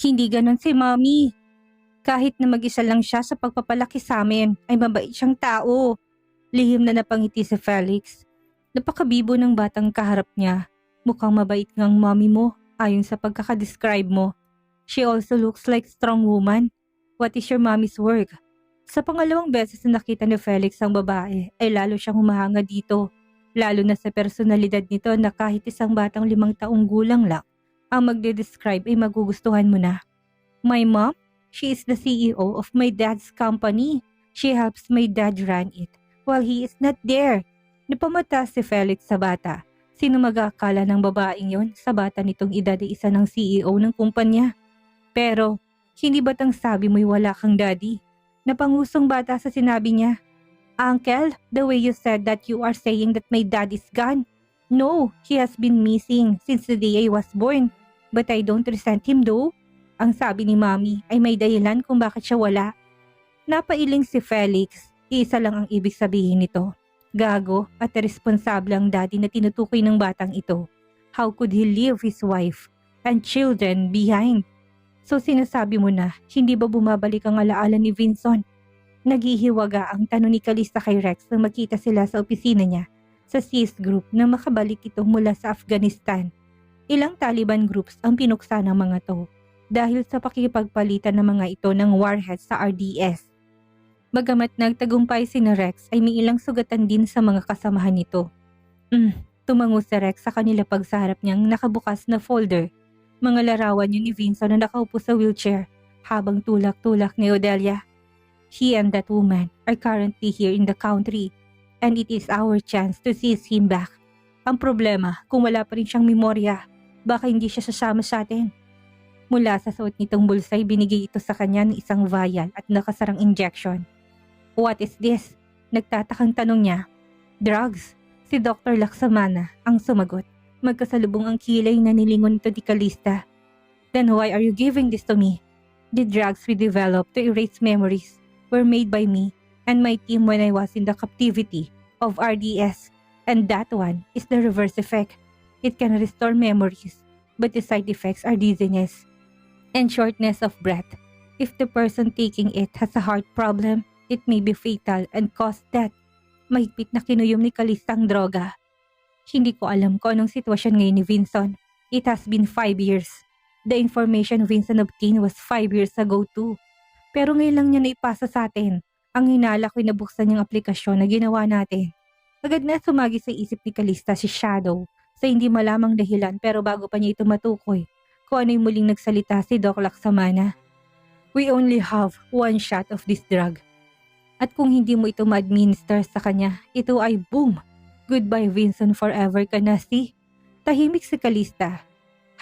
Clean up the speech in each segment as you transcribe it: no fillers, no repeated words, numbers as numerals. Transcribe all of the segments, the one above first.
Hindi ganon si Mommy. Kahit na mag-isa lang siya sa pagpapalaki sa amin, ay mabait siyang tao. Lihim na napangiti si Felix. Napakabibo ng batang kaharap niya. Mukhang mabait ngang mommy mo ayon sa pagkakadescribe mo. She also looks like strong woman. What is your mommy's work? Sa pangalawang beses na nakita ni Felix ang babae ay lalo siyang humahanga dito. Lalo na sa personalidad nito na kahit isang batang 5 taong gulang lang ang magde-describe ay magugustuhan mo na. My mom? She is the CEO of my dad's company. She helps my dad run it while he is not there. Napamata si Felix sa bata. Sino mag-aakala ng babaeng yon sa bata nitong edad ay isa ng CEO ng kumpanya? Pero, hindi batang sabi mo'y wala kang daddy? Napangusong bata sa sinabi niya. Uncle, the way you said that you are saying that my dad is gone. No, he has been missing since the day I was born. But I don't resent him though. Ang sabi ni Mommy ay may dahilan kung bakit siya wala. Napailing si Felix. Isa lang ang ibig sabihin nito. Gago at irresponsable ang daddy na tinutukoy ng batang ito. How could he leave his wife and children behind? So sinasabi mo na, hindi ba bumabalik ang alaala ni Vincent? Naghihiwaga ang tanong ni Calista kay Rex nang makita sila sa opisina niya sa CIS group na makabalik ito mula sa Afghanistan. Ilang Taliban groups ang pinuksa ng mga to dahil sa pakikipagpalitan ng mga ito ng warheads sa RDS. Bagamat nagtagumpay si Rex ay may ilang sugatan din sa mga kasamahan nito. Tumango si Rex sa kanila pagsaharap niyang nakabukas na folder. Mga larawan yun ni Vincent na nakaupo sa wheelchair habang tulak-tulak ni Odelia. He and that woman are currently here in the country and it is our chance to seize him back. Ang problema, kung wala pa rin siyang memorya, baka hindi siya sasama sa atin. Mula sa suot nitong bulsay, binigay ito sa kanya ng isang vial at nakasarang injection. What is this? Nagtatakang tanong niya. Drugs. Si Dr. Laksamana ang sumagot. Magkasalubong ang kilay na nilingon nito ni Calista. Then why are you giving this to me? The drugs we developed to erase memories were made by me and my team when I was in the captivity of RDS. And that one is the reverse effect. It can restore memories, but the side effects are dizziness and shortness of breath. If the person taking it has a heart problem, it may be fatal and cause death. Mahigpit na kinuyom ni Calista ang droga. Hindi ko alam kung anong sitwasyon ngayon ni Vincent. It has been 5 years. The information Vincent obtained was 5 years ago too. Pero ngayon lang niya naipasa sa atin. Ang hinala ko'y nabuksan niyang aplikasyon na ginawa natin. Agad na sumagi sa isip ni Calista si Shadow sa hindi malamang dahilan pero bago pa niya ito matukoy kung ano'y muling nagsalita si Doc Laksamana. We only have 1 shot of this drug. At kung hindi mo ito ma-administer sa kanya, ito ay boom! Goodbye Vincent forever ka na si. Tahimik si Calista.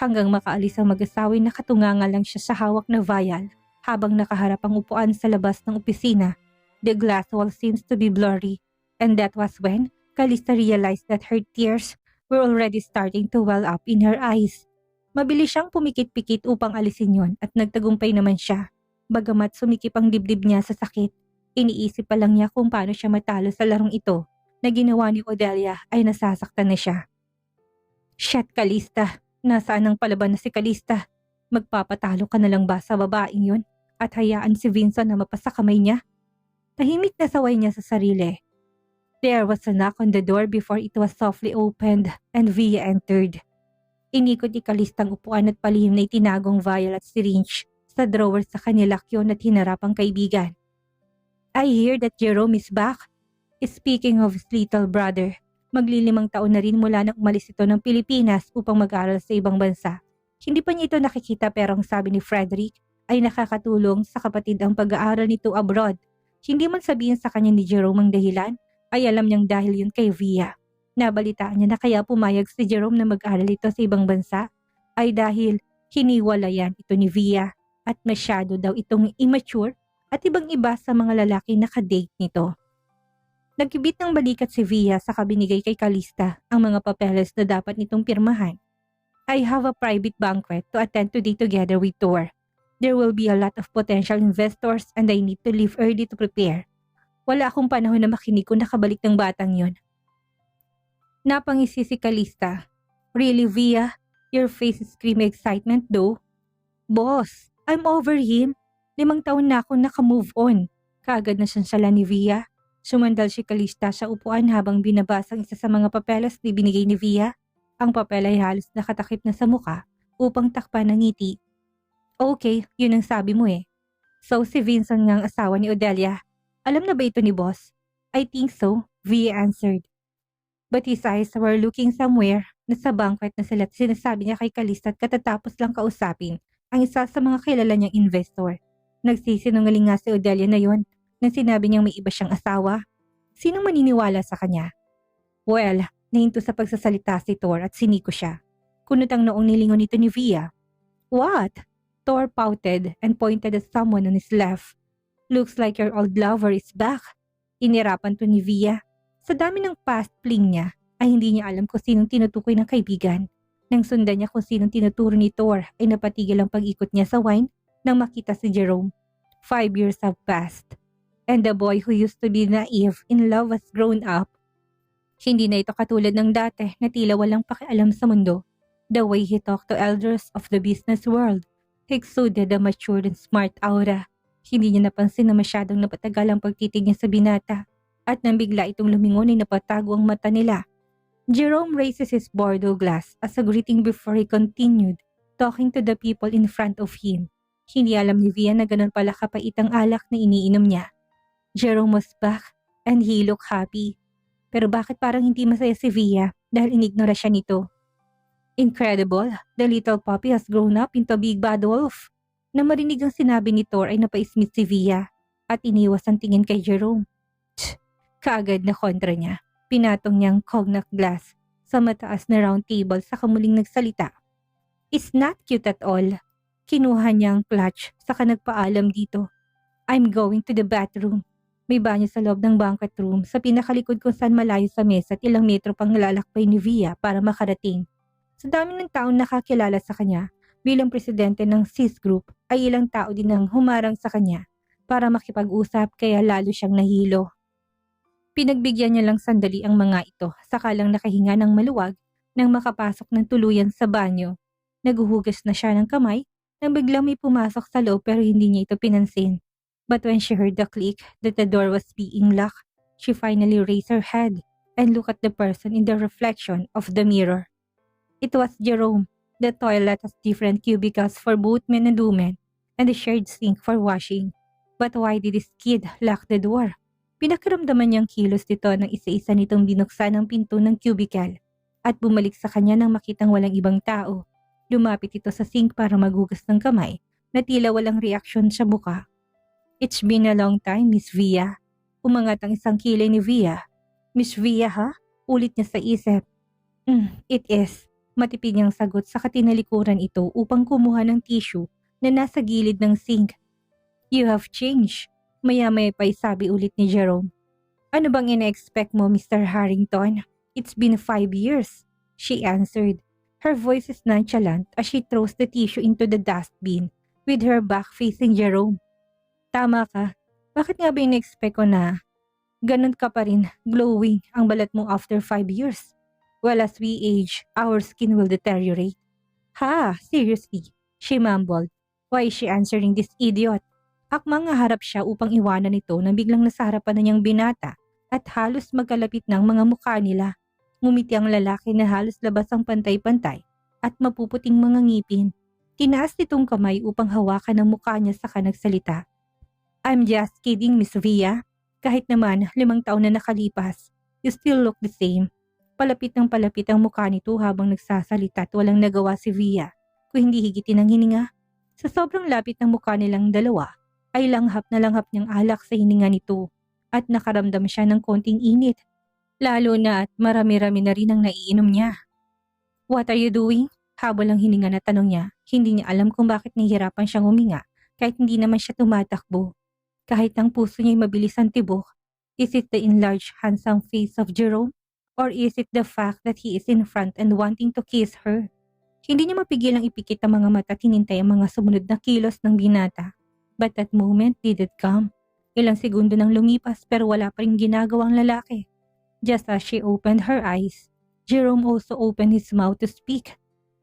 Hanggang makaalis ang mag-asaway nakatunganga lang siya sa hawak na vial habang nakaharap ang upuan sa labas ng opisina. The glass wall seems to be blurry and that was when Calista realized that her tears were already starting to well up in her eyes. Mabilis siyang pumikit-pikit upang alisin yon at nagtagumpay naman siya. Bagamat sumikip ang dibdib niya sa sakit, iniisip pa lang niya kung paano siya matalo sa larong ito na ginawa ni Odelia ay nasasaktan na siya. Shit, Calista! Nasaan ang palaban na si Calista? Magpapatalo ka na lang ba sa babaeng yun at hayaan si Vincent na mapasa kamay niya? Tahimik na saway niya sa sarili. There was a knock on the door before it was softly opened and Via entered. Inikot ni Calista ang upuan at palihim na itinagong vial at syringe sa drawer sa kanilakyon at hinarap ang kaibigan. I hear that Jerome is back. Speaking of his little brother, magli5 taon na rin mula nang umalis ito ng Pilipinas upang mag-aral sa ibang bansa. Hindi pa niya ito nakikita pero ang sabi ni Frederick ay nakakatulong sa kapatid ang pag-aaral nito abroad. Hindi man sabihin sa kanya ni Jerome ang dahilan, ay alam niyang dahil yun kay Via. Nabalitaan niya na kaya pumayag si Jerome na mag-aral ito sa ibang bansa ay dahil hiniwalayan ito ni Via at masyado daw itong immature at ibang iba sa mga lalaki na kadate nito. Nagkibit ng balikat si Via sa kabinigay kay Calista ang mga papeles na dapat nitong pirmahan. I have a private banquet to attend today together with Thor. There will be a lot of potential investors and I need to leave early to prepare. Wala akong panahon na makinig kung nakabalik ng batang yon. Napangisi si Calista. Really, Via? Your face is screaming excitement though. Boss, I'm over him. 5 taon na akong naka-move on. Kaagad na sansala ni Via. Sumandal si Calista sa upuan habang binabasa ang isa sa mga papeles na binigay ni Via. Ang papel ay halos nakatakip na sa muka upang takpan ng ngiti. Okay, yun ang sabi mo eh. So si Vincent ngang asawa ni Odelia. Alam na ba ito ni boss? I think so, Via answered. But his eyes were looking somewhere. Nasa banquet na sila at sinasabi niya kay Calista at katatapos lang kausapin ang isa sa mga kilala niyang investor. Nagsisinungaling nga si Odelia na yon nang sinabi niyang may iba siyang asawa. Sinong maniniwala sa kanya? Well, nahinto sa pagsasalita si Thor at siniko siya. Kunot ang noong nilingon nito ni Via. What? Thor pouted and pointed at someone on his left. Looks like your old lover is back. Inirapan to ni Via. Sa dami ng past fling niya, ay hindi niya alam kung sinong tinutukoy ng kaibigan. Nang sundan niya kung sinong tinuturo ni Thor ay napatigil ang pag-ikot niya sa wine nang makita si Jerome. 5 years have passed. And the boy who used to be naive in love has grown up. Hindi na ito katulad ng dati na tila walang pakialam sa mundo. The way he talked to elders of the business world, he exuded a mature and smart aura. Hindi niya napansin na masyadong napatagal ang pagtitig niya sa binata. At nang bigla itong lumingon ay napatago ang mata nila. Jerome raises his Bordeaux glass as a greeting before he continued, talking to the people in front of him. Hindi alam ni Via na ganun pala kapait ang alak na iniinom niya. Jerome was back and he looked happy. Pero bakit parang hindi masaya si Via dahil inignora siya nito? Incredible, the little puppy has grown up into a big bad wolf. Na marinig ang sinabi ni Thor ay napaismit si Via at iniwas ang tingin kay Jerome. Kaagad na kontra niya. Pinatong niyang cognac glass sa mataas na round table sa kamuling nagsalita. It's not cute at all. Kinuha niyang clutch saka nagpaalam dito. I'm going to the bathroom. May banyo sa loob ng banquet room sa pinakalikod kung saan malayo sa mesa at ilang metro pang nalalakbay ni Via para makarating. Sa dami ng taong nakakilala sa kanya bilang presidente ng CIS Group ay ilang tao din ang humarang sa kanya para makipag-usap kaya lalo siyang nahilo. Pinagbigyan niya lang sandali ang mga ito, saka lang nakahinga ng maluwag nang makapasok ng tuluyan sa banyo. Naguhugas na siya ng kamay nang biglang may pumasok sa loob pero hindi niya ito pinansin. But when she heard the click that the door was being locked, she finally raised her head and looked at the person in the reflection of the mirror. It was Jerome. The toilet has different cubicles for both men and women and a shared sink for washing. But why did this kid lock the door? Pinakiramdaman niyang kilos nito nang isa-isa nitong binuksan ang pinto ng cubicle at bumalik sa kanya nang makitang walang ibang tao. Lumapit ito sa sink para maghugas ng kamay na tila walang reaksyon sa buka. It's been a long time, Miss Via. Umangat ang isang kilay ni Via. Miss Via ha? Ulit niya sa isip. It is. Matipid niyang sagot sa katinalikuran ito upang kumuha ng tissue na nasa gilid ng sink. You have changed. Maya-maya pa'y sabi ulit ni Jerome. Ano bang ina-expect mo, Mr. Harrington? It's been 5 years, she answered. Her voice is nonchalant as she throws the tissue into the dustbin with her back facing Jerome. Tama ka. Bakit nga ba ina-expect ko na ganun ka pa rin, glowing ang balat mo after 5 years? Well, as we age, our skin will deteriorate. Ha, seriously, she mumbled. Why is she answering this idiot? Akmang harap siya upang iwanan ito nang biglang nasa harapan na niyang binata at halos magkalapit ng mga mukha nila. Ngumiti ang lalaki na halos labas ang pantay-pantay at mapuputing mga ngipin. Tinaas nitong kamay upang hawakan ang mukha niya saka nagsalita. I'm just kidding, Miss Via. Kahit naman 5 taon na nakalipas, you still look the same. Palapit ng palapit ang mukha nito habang nagsasalita at walang nagawa si Via kung hindi higitin ang hininga. Sa sobrang lapit ng mukha nilang dalawa, ay langhap na langhap niyang alak sa hininga nito at nakaramdam siya ng konting init. Lalo na at marami-rami na rin ang naiinom niya. What are you doing? Habol ang hininga na tanong niya. Hindi niya alam kung bakit nahihirapan siyang huminga kahit hindi naman siya tumatakbo. Kahit ang puso niya'y mabilis ang tibok. Is it the enlarged handsome face of Jerome? Or is it the fact that he is in front and wanting to kiss her? Hindi niya mapigil ang ipikit ang mga mata at hinintay ang mga sumunod na kilos ng binata. But that moment didn't come. Ilang segundo nang lumipas pero wala pa rin ginagawang lalaki. Just as she opened her eyes, Jerome also opened his mouth to speak.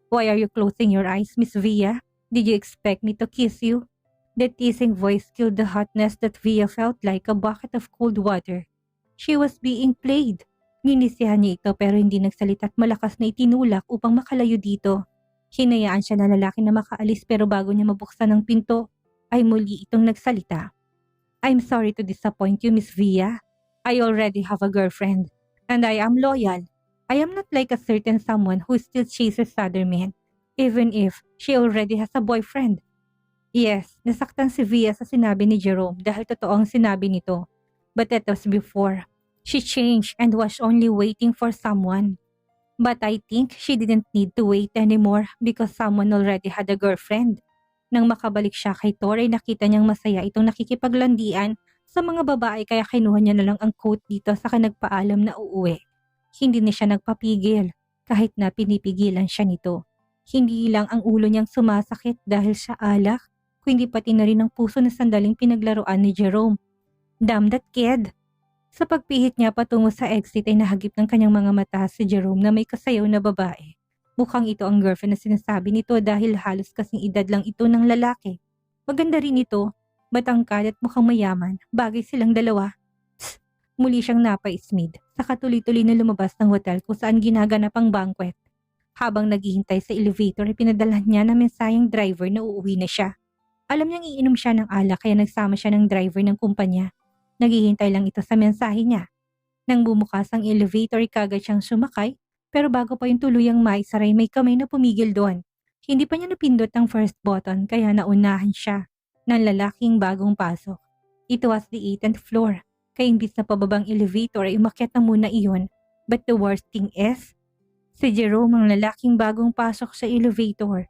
Why are you closing your eyes, Miss Via? Did you expect me to kiss you? The teasing voice killed the hotness that Via felt like a bucket of cold water. She was being played. Ninisihan niya ito pero hindi nagsalita at malakas na itinulak upang makalayo dito. Hinayaan siya na lalaki na makaalis pero bago niya mabuksan ang pinto, ay muli itong nagsalita. I'm sorry to disappoint you, Miss Via. I already have a girlfriend, and I am loyal. I am not like a certain someone who still chases other men, even if she already has a boyfriend. Yes, nasaktan si Via sa sinabi ni Jerome dahil totoo ang sinabi nito. But that was before. She changed and was only waiting for someone. But I think she didn't need to wait anymore because someone already had a girlfriend. Nang makabalik siya kay Thor ay nakita niyang masaya itong nakikipaglandian sa mga babae kaya kinuha niya na lang ang coat dito saka nagpaalam na uuwi. Hindi na siya nagpapigil kahit na pinipigilan siya nito. Hindi lang ang ulo niyang sumasakit dahil sa alak, kundi pati na rin ang puso na sandaling pinaglaruan ni Jerome. Damn that kid! Sa pagpihit niya patungo sa exit ay nahagip ng kanyang mga mata si Jerome na may kasayaw na babae. Mukhang ito ang girlfriend na sinasabi nito dahil halos kasing edad lang ito ng lalaki. Maganda rin ito, matangkad at mukhang mayaman, bagay silang dalawa. Tss, muli siyang napaismid, saka tuloy-tuloy na lumabas ng hotel kung saan ginaganap ang banquet. Habang naghihintay sa elevator ay pinadala niya na mensaheng driver na uuwi na siya. Alam niyang iinom siya ng alak kaya nagsama siya ng driver ng kumpanya. Naghihintay lang ito sa mensahe niya. Nang bumukas ang elevator ay kagad siyang sumakay. Pero bago pa yung tuluyang maisaray may kamay na pumigil doon. Hindi pa niya napindot ang first button kaya naunahan siya ng lalaking bagong pasok. It was the 8th floor. Kaya imbis na pababang elevator ay umakyat na muna iyon. But the worst thing is, si Jerome ang lalaking bagong pasok sa elevator.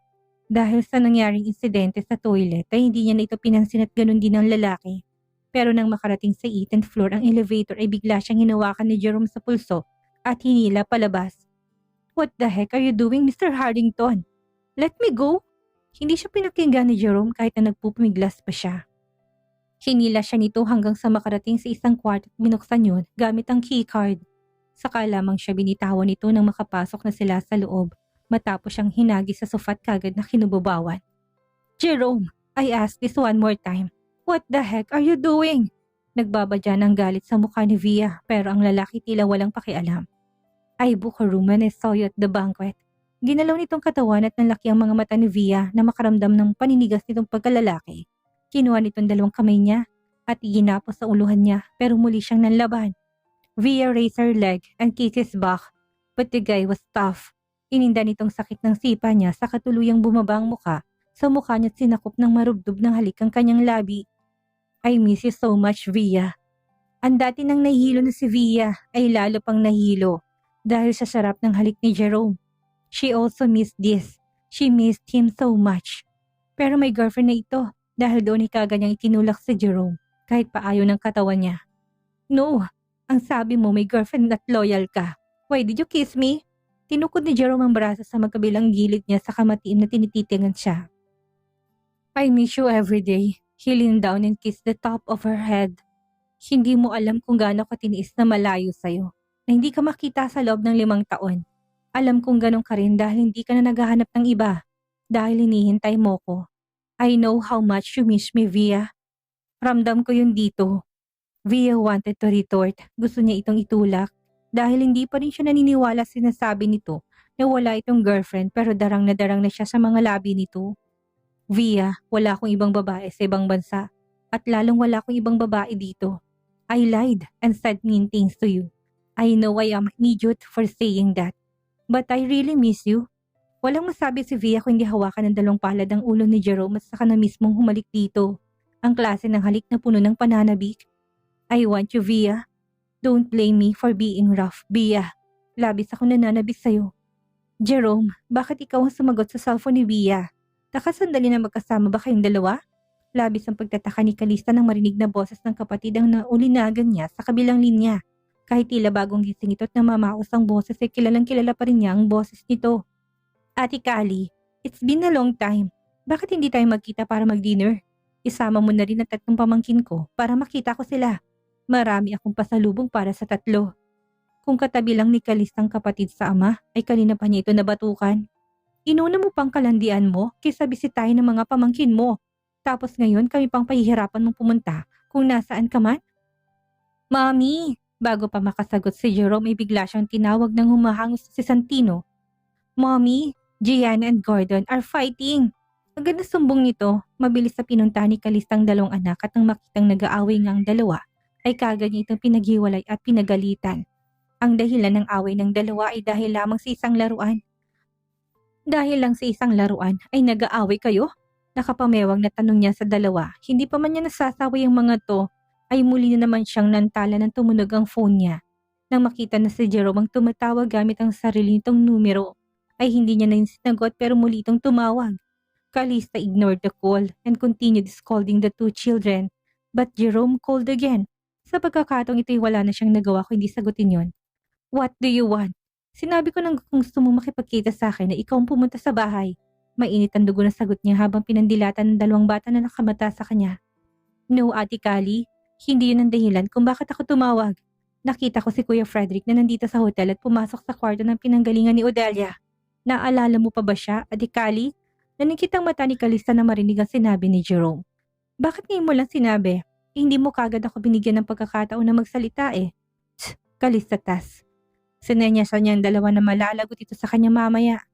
Dahil sa nangyaring insidente sa toilet ay hindi niya na ito pinansin at ganun din ang lalaki. Pero nang makarating sa 8th floor ang elevator ay bigla siyang hinawakan ni Jerome sa pulso at hinila palabas. What the heck are you doing, Mr. Hardington? Let me go? Hindi siya pinakinggan ni Jerome kahit na nagpupumiglas pa siya. Hinila siya nito hanggang sa makarating sa isang kwarto at binuksan yun gamit ang keycard. Saka lamang siya binitawan nito nang makapasok na sila sa loob matapos siyang hinagi sa sofa at kagad na kinububawan. Jerome, I ask this one more time. What the heck are you doing? Nagbabadya ng galit sa mukha ni Via pero ang lalaki tila walang pakialam. I book a room when I saw you at the banquet. Ginalaw nitong katawan at nalaki ang mga mata ni Via na makaramdam ng paninigas nitong pagkalalaki. Kinuha nitong dalawang kamay niya at iginapos sa uluhan niya pero muli siyang nanlaban. Via raised her leg and kicked his back but the guy was tough. Ininda nitong sakit ng sipa niya sa katuluyang bumaba ang muka sa mukha niya at sinakop ng marubdob ng halik ang kanyang labi. I miss you so much, Via. Ang dati nang nahihilo na si Via ay lalo pang nahilo. Dahil sa sarap ng halik ni Jerome. She also missed this. She missed him so much. Pero may girlfriend na ito dahil doon ay kagad niyang itinulak si Jerome kahit pa ayaw ng katawan niya. No, ang sabi mo may girlfriend at loyal ka. Why did you kiss me? Tinukod ni Jerome ang braso sa magkabilang gilid niya sa kamatiin na tinititingan siya. I miss you every day. He leaned down and kissed the top of her head. Hindi mo alam kung gaano ka tiniis na malayo sa'yo. Na hindi ka makita sa loob ng 5 taon. Alam kong ganun ka rin dahil hindi ka na naghahanap ng iba. Dahil hinihintay mo ko. I know how much you miss me, Via. Ramdam ko yun dito. Via wanted to retort. Gusto niya itong itulak. Dahil hindi pa rin siya naniniwala sinasabi nito na wala itong girlfriend pero darang na siya sa mga labi nito. Via, wala akong ibang babae sa ibang bansa. At lalong wala akong ibang babae dito. I lied and said mean things to you. I know I am an idiot for saying that. But I really miss you. Walang masabi si Via kung hindi hawakan ng 2 palad ang ulo ni Jerome at saka na mismong humalik dito. Ang klase ng halik na puno ng pananabik. I want you, Via. Don't blame me for being rough, Via. Labis ako nananabik sa'yo. Jerome, bakit ikaw ang sumagot sa cellphone ni Via? Nakasandali na magkasama ba kayong dalawa? Labis ang pagtataka ni Kalista nang marinig na boses ng kapatid ang naulinagan niya sa kabilang linya. Kahit tila bagong gising ito at namamaos ang boses ay kilalang kilala pa rin niya ang boses nito. Ate Kali, it's been a long time. Bakit hindi tayo magkita para mag-dinner? Isama mo na rin ang 3 pamangkin ko para makita ko sila. Marami akong pasalubong para sa 3. Kung katabi lang ni Kalistang kapatid sa ama ay kanina pa niya ito nabatukan. Inuna mo pang kalandian mo kaysa bisitahin ng mga pamangkin mo. Tapos ngayon kami pang pahihirapan mong pumunta kung nasaan ka man? Mami! Bago pa makasagot si Jerome ay bigla siyang tinawag ng humahangos si Santino. Mommy, Gianna and Gordon are fighting. Agad na sumbong nito, mabilis na pinunta ni Calista ang dalawang anak at nang makitang nag-aaway nga ang dalawa, ay kagad niya itong pinaghiwalay at pinagalitan. Ang dahilan ng away ng dalawa ay dahil lamang sa isang laruan. Dahil lang sa isang laruan ay nag-aaway kayo? Nakapamewang na tanong niya sa dalawa. Hindi pa man niya nasasawi ang mga to, ay muli na naman siyang nantala ng tumunog ang phone niya. Nang makita na si Jerome ang tumatawag gamit ang sarili nitong numero, ay hindi niya na sinagot pero muli itong tumawag. Calista ignored the call and continued scolding the two children. But Jerome called again. Sa pagkakataong ito'y wala na siyang nagawa kundi sagutin yon. What do you want? Sinabi ko nang kung gusto mo makipagkita sa akin na ikaw ang pumunta sa bahay. Mainit ang dugo na sagot niya habang pinandilatan ng dalawang bata na nakamata sa kanya. No, Ate Callie, hindi yun ang dahilan kung bakit ako tumawag. Nakita ko si Kuya Frederick na nandito sa hotel at pumasok sa kwarto ng pinanggalingan ni Odelia. Naalala mo pa ba siya, Ate Callie? Nanikitang mata ni Calista na marinig ang sinabi ni Jerome. Bakit ngayon mo lang sinabi? Hindi mo kagad ako binigyan ng pagkakataon na magsalita eh. Tsk, Calista tas. Sinenyasan niya ang dalawa na malalagot ito sa kanya mamaya.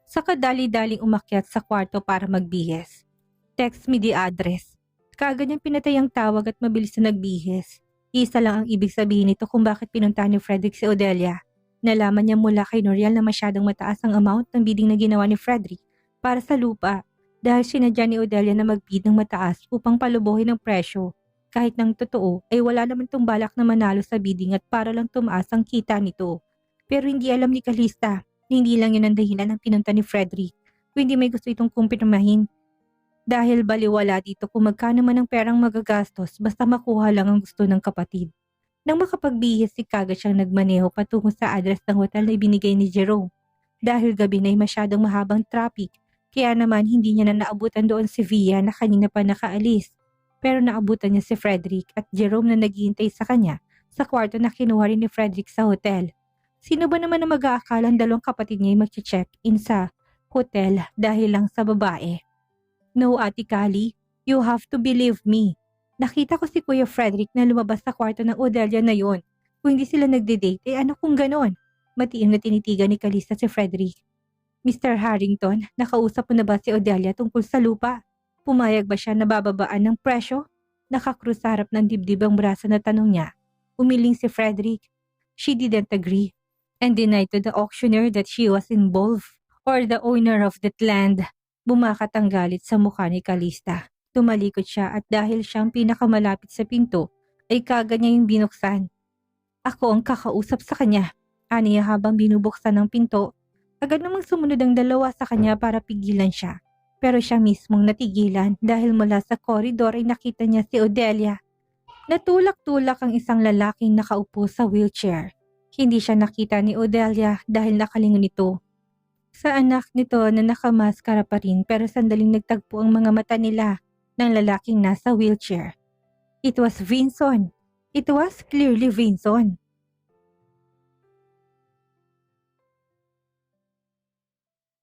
Saka dali-daling umakyat sa kwarto para magbihis. Text me the address. Kaagad niyang pinatay ang tawag at mabilis na nagbihis. Isa lang ang ibig sabihin nito kung bakit pinunta ni Frederick si Odelia. Nalaman niya mula kay Noriel na masyadong mataas ang amount ng bidding na ginawa ni Frederick para sa lupa dahil sinadya ni Odelia na magbid ng mataas upang palubuhin ang presyo. Kahit ng totoo ay wala naman itong balak na manalo sa bidding at para lang tumaas ang kita nito. Pero hindi alam ni Calista na hindi lang yun ang dahilan ng pinunta ni Frederick, kundi may gusto itong kumpirmahin. Dahil baliwala dito kung magkano man ang perang magagastos basta makuha lang ang gusto ng kapatid. Nang makapagbihis si kagad siyang nagmaneho patungo sa address ng hotel na ibinigay ni Jerome. Dahil gabi na ay masyadong mahabang traffic, kaya naman hindi niya na naabutan doon si Via na kanina pa nakaalis. Pero naabutan niya si Frederick at Jerome na naghihintay sa kanya sa kwarto na kinuha rin ni Frederick sa hotel. Sino ba naman na mag-aakalang dalawang kapatid niya ay mag-check-in sa hotel dahil lang sa babae? No, Ate Callie, you have to believe me. Nakita ko si Kuya Frederick na lumabas sa kwarto ng Odelia na yon. Kung hindi sila nagde-date, ano kung ganon? Matiim na tinitigan ni Calista si Frederick. Mr. Harrington, nakausap mo na ba si Odelia tungkol sa lupa? Pumayag ba siya na bababaan ng presyo? Nakakrus sa harap ng dibdib ang braso na tanong niya. Umiling si Frederick. She didn't agree and denied to the auctioneer that she was involved or the owner of that land. Bumakat ang galit sa mukha ni Calista. Tumalikod siya at dahil siyang pinakamalapit sa pinto, ay kagad niya yung binuksan. Ako ang kakausap sa kanya. Aniya habang binubuksan ng pinto, agad namang sumunod ang dalawa sa kanya para pigilan siya. Pero siya mismong natigilan dahil mula sa koridor ay nakita niya si Odelia. Natulak-tulak ang isang lalaking nakaupo sa wheelchair. Hindi siya nakita ni Odelia dahil nakalingon ito. Sa anak nito na nakamaskara pa rin pero sandaling nagtagpo ang mga mata nila ng lalaking nasa wheelchair. It was Vinson. It was clearly Vinson.